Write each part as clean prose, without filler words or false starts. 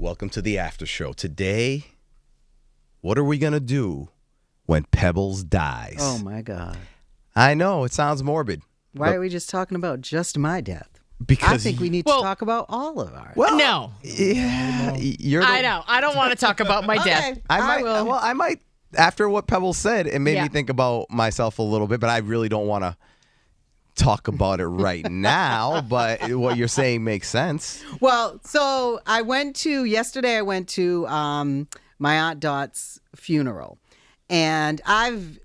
Welcome to the after show. Today, what are we going to do when Pebbles dies? Oh, my God. I know, it sounds morbid. Why are we just talking about just my death? Because I think we need to talk about all of ours. Well, No. Yeah, I know. I don't want to talk about my death. Okay, I will. Well, I might. After what Pebbles said, it made Yeah. me think about myself a little bit, but I really don't want to talk about it right now. But what you're saying makes sense. Well, so yesterday I went to my Aunt Dot's funeral. And I've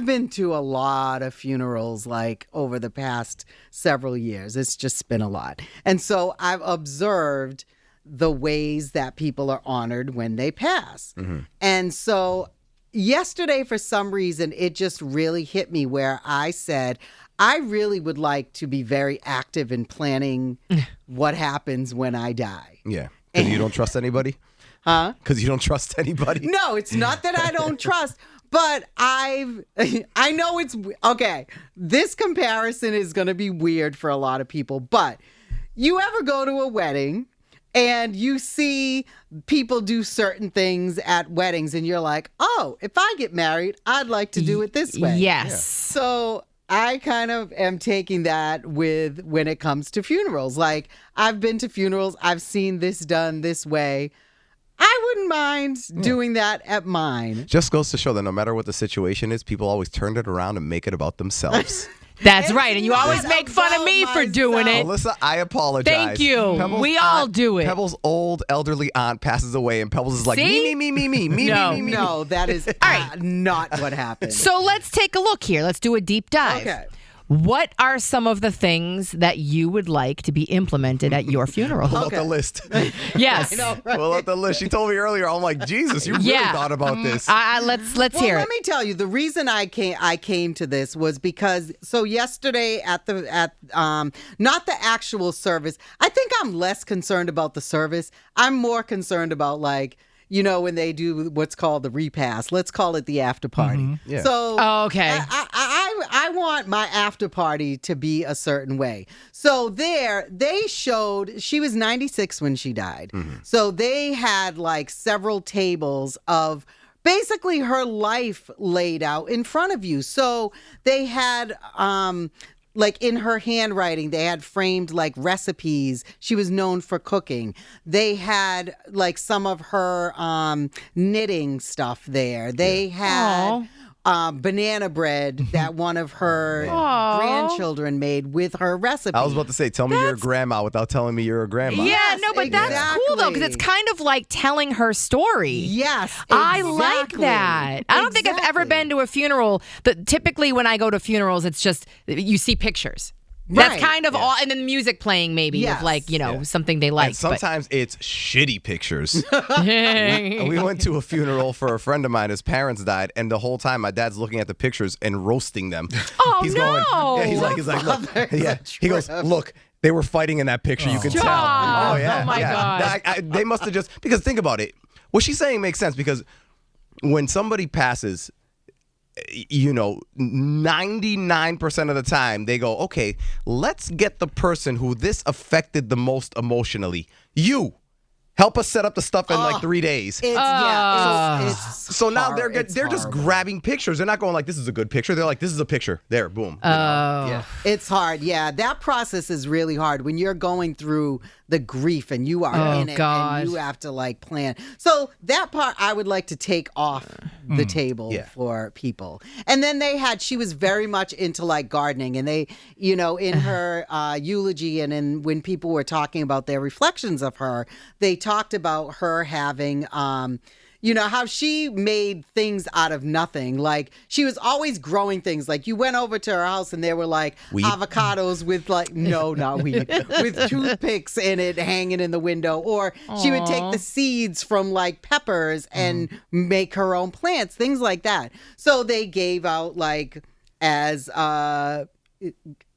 been to a lot of funerals like over the past several years. It's just been a lot. And so I've observed the ways that people are honored when they pass. Mm-hmm. And so yesterday, for some reason, it just really hit me where I said, I really would like to be very active in planning what happens when I die. Yeah. Because you don't trust anybody? Huh? Because you don't trust anybody? No, it's not that I don't trust, but I know it's okay. This comparison is going to be weird for a lot of people, but you ever go to a wedding and you see people do certain things at weddings and you're like, oh, if I get married, I'd like to do it this way. Yes. Yeah. So I kind of am taking that with when it comes to funerals. Like, I've been to funerals. I've seen this done this way. I wouldn't mind doing that at mine. Just goes to show that no matter what the situation is, people always turn it around and make it about themselves. That's It's right. And you not always make fun of me for doing it. Melissa, I apologize. Thank you. We all do it. Pebbles' old elderly aunt passes away, and Pebbles is like, See? me. No, that is not what happened. So let's take a look here. Let's do a deep dive. Okay. What are some of the things that you would like to be implemented at your funeral? Pull out the list. Yes. Pull out the list. She told me earlier. I'm like, Jesus, you really thought about this. Let's Well, hear let it. me tell you, the reason I came to this was because yesterday at not the actual service. I think I'm less concerned about the service. I'm more concerned about when they do what's called the repast. Let's call it the after party. Mm-hmm. Yeah. So Okay. I want my after party to be a certain way. So they showed, she was 96 when she died. Mm-hmm. So they had several tables of basically her life laid out in front of you. So they had in her handwriting, they had framed recipes. She was known for cooking. They had some of her knitting stuff there. They had banana bread that one of her grandchildren made with her recipe. I was about to say, tell me you're a grandma without telling me you're a grandma. Yeah, no, but that's cool though, because it's kind of like telling her story. Yes, I like that. I don't think I've ever been to a funeral. Typically, when I go to funerals, it's just you see pictures. That's Right. kind of all, and then music playing maybe Yes. of something they like. And sometimes it's shitty pictures. We went to a funeral for a friend of mine. His parents died, and the whole time my dad's looking at the pictures and roasting them. Oh, he's no. Going, he's like, look. Yeah. He goes, look. They were fighting in that picture. You can tell. Stop. Oh yeah. Oh, my yeah. God. They must have because think about it. What she's saying makes sense because when somebody passes, 99% of the time they go, okay, let's get the person who this affected the most emotionally. You help us set up the stuff in 3 days. It's So now horrible. they're just grabbing pictures. They're not going this is a good picture. They're like, this is a picture. There, boom. Yeah. It's hard. Yeah, that process is really hard when you're going through the grief and you are in it and you have to plan. So that part I would like to take off the table for people. And then she was very much into gardening, and they, in her eulogy and when people were talking about their reflections of her, they talked about her having how she made things out of nothing. She was always growing things. You went over to her house and there were Weed? avocados with no, not weed, with toothpicks in it hanging in the window. Or she would take the seeds from peppers and make her own plants, things like that. So they gave out as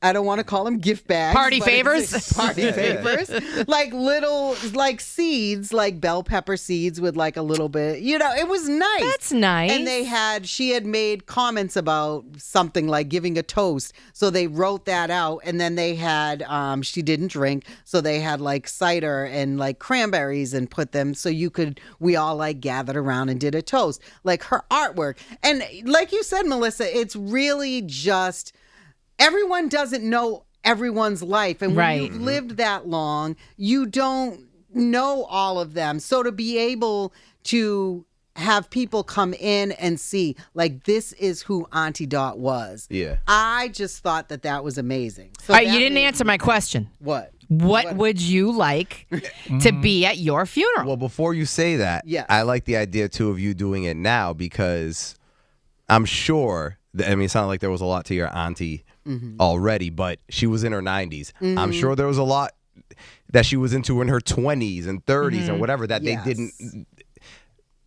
I don't want to call them gift bags. Party but favors? it's party favors. Like little, like seeds, like bell pepper seeds with like a little bit, it was nice. That's nice. And she had made comments about something like giving a toast. So they wrote that out. And then they had, she didn't drink. So they had like cider and like cranberries and put them so we all like gathered around and did a toast. Like her artwork. And like you said, Melissa, it's really just... Everyone doesn't know everyone's life. And when you've lived that long, you don't know all of them. So to be able to have people come in and see, like, this is who Auntie Dot was. Yeah. I just thought that was amazing. So All right, you didn't answer my question. What? What would you like to be at your funeral? Well, before you say that, Yes. I like the idea, too, of you doing it now because I'm sure, it sounded like there was a lot to your auntie already, but she was in her 90s. I'm sure there was a lot that she was into in her 20s and 30s and whatever that they didn't.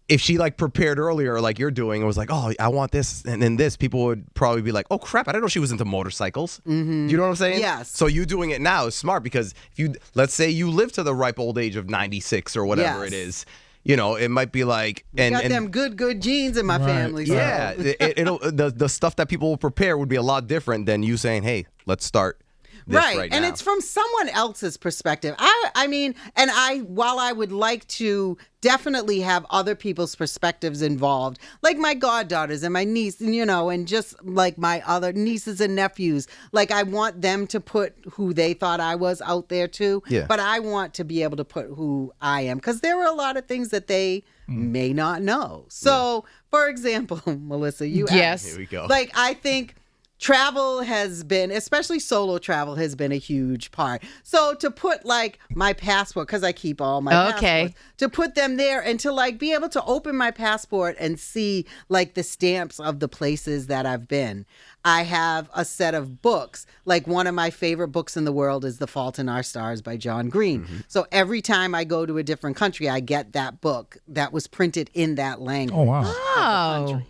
If she like prepared earlier, like you're doing, and was like, oh, I want this and then this, people would probably be like, oh crap, I didn't know she was into motorcycles. You know what I'm saying? Yes. So you doing it now is smart because if let's say you live to the ripe old age of 96 or whatever it is. It might be like Got them good genes in my family. So. Yeah, it'll the stuff that people will prepare would be a lot different than you saying, "Hey, let's start this right now." And it's from someone else's perspective. While I would like to definitely have other people's perspectives involved, like my goddaughters and my niece, and just like my other nieces and nephews, like I want them to put who they thought I was out there too. Yeah. But I want to be able to put who I am because there are a lot of things that they may not know. So, for example, Melissa, you asked. Here we go. Like I think travel has been, especially solo travel, has been a huge part. So to put like my passport, because I keep all my passports, to put them there and to like be able to open my passport and see like the stamps of the places that I've been. I have a set of books. Like one of my favorite books in the world is The Fault in Our Stars by John Green. So every time I go to a different country, I get that book that was printed in that language. Oh, wow.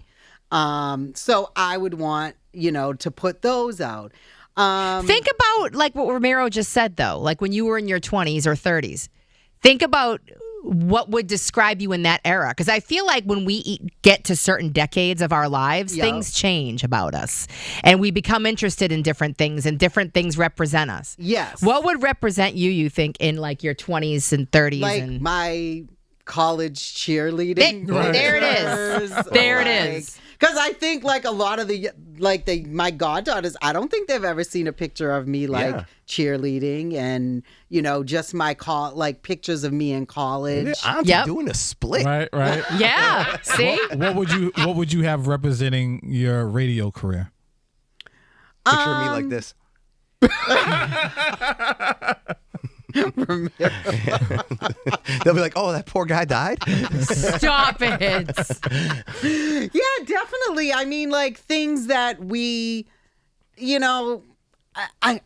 So I would want, to put those out. Think about like what Ramiro just said, though, like when you were in your 20s or 30s. Think about what would describe you in that era. Because I feel like when we get to certain decades of our lives, things change about us. And we become interested in different things and different things represent us. Yes. What would represent you think, in like your 20s and 30s? Like my college cheerleading. There it is. There it is. Because I think like a lot of my goddaughters, I don't think they've ever seen a picture of me like cheerleading and, just my pictures of me in college. I'm doing a split. Right. Yeah. See? What would you have representing your radio career? Picture me like this. They'll be like, oh, that poor guy died? Stop it. Yeah, definitely. I mean, like things that we, I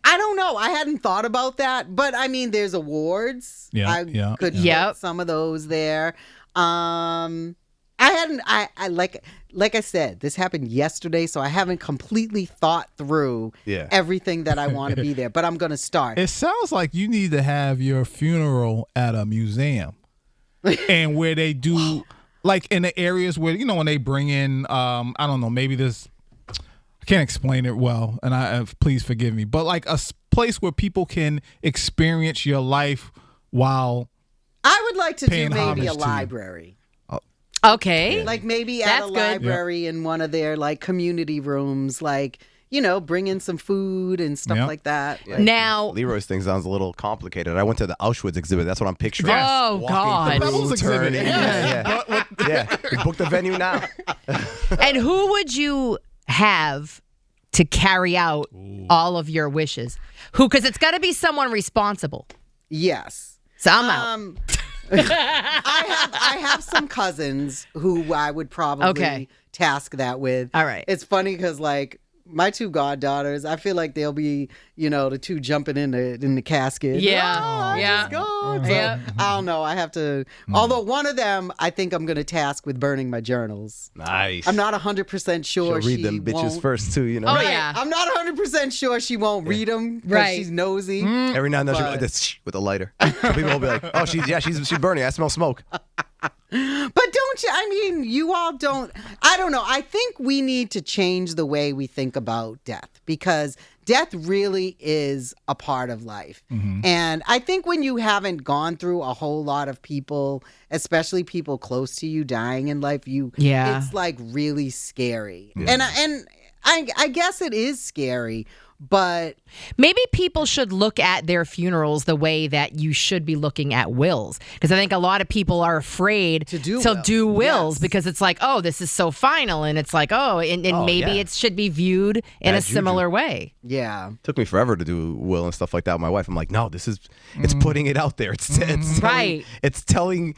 don't know. I hadn't thought about that, but I mean, there's awards. I could put some of those there. I hadn't. I like I said, this happened yesterday, so I haven't completely thought through everything that I want to be there. But I'm going to start. It sounds like you need to have your funeral at a museum, and where they do, like in the areas where when they bring in, I don't know, maybe this. I can't explain it well, and please forgive me, but like a place where people can experience your life while. I would like to do maybe a library. Okay. Like maybe at a library in one of their like community rooms, like, bring in some food and stuff like that. Yeah. Now, Leroy's thing sounds a little complicated. I went to the Auschwitz exhibit. That's what I'm picturing. Oh, God. Pebbles exhibit. Yeah. We booked the venue now. And who would you have to carry out all of your wishes? Who? Because it's got to be someone responsible. Yes. So I'm out. I have some cousins who I would probably task that with. All right. It's funny because like my two goddaughters, I feel like they'll be, the two jumping in the casket. Yeah. Oh, Yeah. just go. So, Yeah. I don't know. I have to. Although one of them, I think I'm going to task with burning my journals. Nice. I'm not 100% sure She'll read them bitches won't. first too, you know. Oh, Right. yeah. I'm not 100% sure she won't read them because Right. she's nosy. Every now and then she'll go But- like this with a lighter. So people will be like, "Oh, she's burning. I smell smoke." But don't you? I mean, you all don't. I don't know. I think we need to change the way we think about death because death really is a part of life. And I think when you haven't gone through a whole lot of people, especially people close to you dying in life, Yeah. it's like really scary. And I guess it is scary. But Maybe people should look at their funerals the way that you should be looking at wills. Because I think a lot of people are afraid To do do wills. wills Yes. because it's like, oh, this is so final. And it's like, and maybe yeah. it should be viewed in Bad a juju. similar way. yeah. Took me forever to do will and stuff like that with my wife. I'm like, no, it's putting it out there. It's Right. It's telling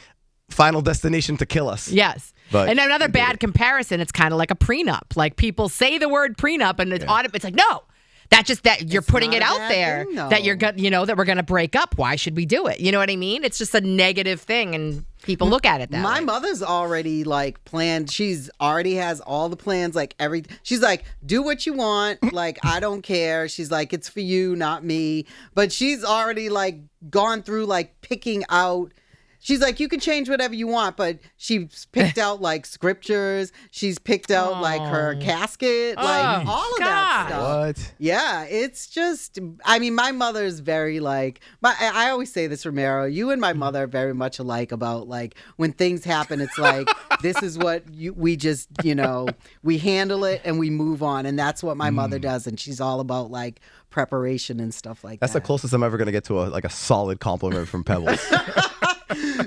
Final Destination to kill us. Yes. But and another we did bad it. comparison, it's kind of like a prenup. Like people say the word prenup and it's like, no. That you're It's putting not it a out bad there thing, though. that you're that we're gonna break up. Why should we do it? You know what I mean? It's just a negative thing, and people look at it that My way. mother's already like planned. She's already has all the plans, like everything. She's like, do what you want. Like, I don't care. She's like, it's for you, not me. But she's already like gone through like picking out. She's like, you can change whatever you want, but she's picked out like scriptures. She's picked out like her casket, like all of that God. stuff. What? Yeah, it's just, I mean, my mother's very like, I always say this, Ramiro, you and my mother are very much alike about like when things happen, it's like, this is what we just, we handle it and we move on. And that's what my mother does. And she's all about like preparation and stuff like That's that. the closest I'm ever gonna get to a solid compliment from Pebbles.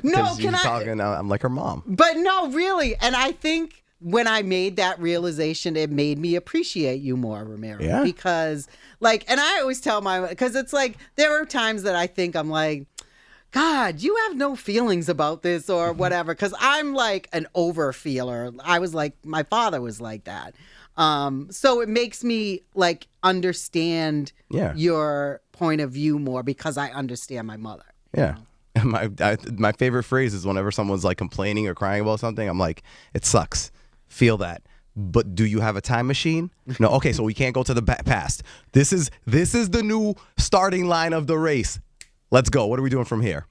No, 'Cause can she's I? talking, I'm like her mom. But no, really. And I think when I made that realization, it made me appreciate you more, Ramiro. Yeah. Because, like, and I always tell because it's like, there are times that I think I'm like, God, you have no feelings about this or whatever. Because I'm like an over feeler. I was like, my father was like that. So it makes me like understand your point of view more because I understand my mother. Yeah. My favorite phrase is whenever someone's like complaining or crying about something, I'm like, it sucks. Feel that. But do you have a time machine? No. Okay, so we can't go to the past. This is the new starting line of the race. Let's go. What are we doing from here?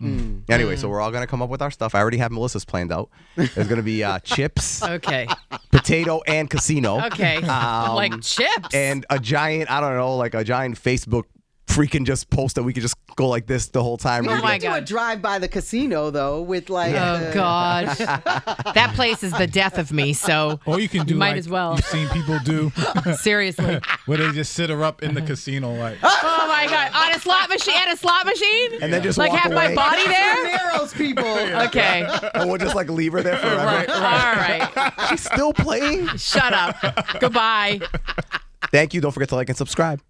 Anyway, so we're all going to come up with our stuff. I already have Melissa's planned out. There's going to be chips, Okay. potato, and casino. Okay. Like chips. And a giant, I don't know, like a giant Facebook freaking just post that we could just go like this the whole time. We Oh could my do God. a drive by the casino though with like Oh gosh, that place is the death of me. So Or you can do Might like as well. you've seen people do, seriously, where they just sit her up in the casino like. oh my God, on a slot machine, at a slot machine, And then just like walk have away. my body there. Ramiro's people. Okay, And we'll just like leave her there forever. all right, She's still playing. shut up. Goodbye. Thank you. Don't forget to like and subscribe.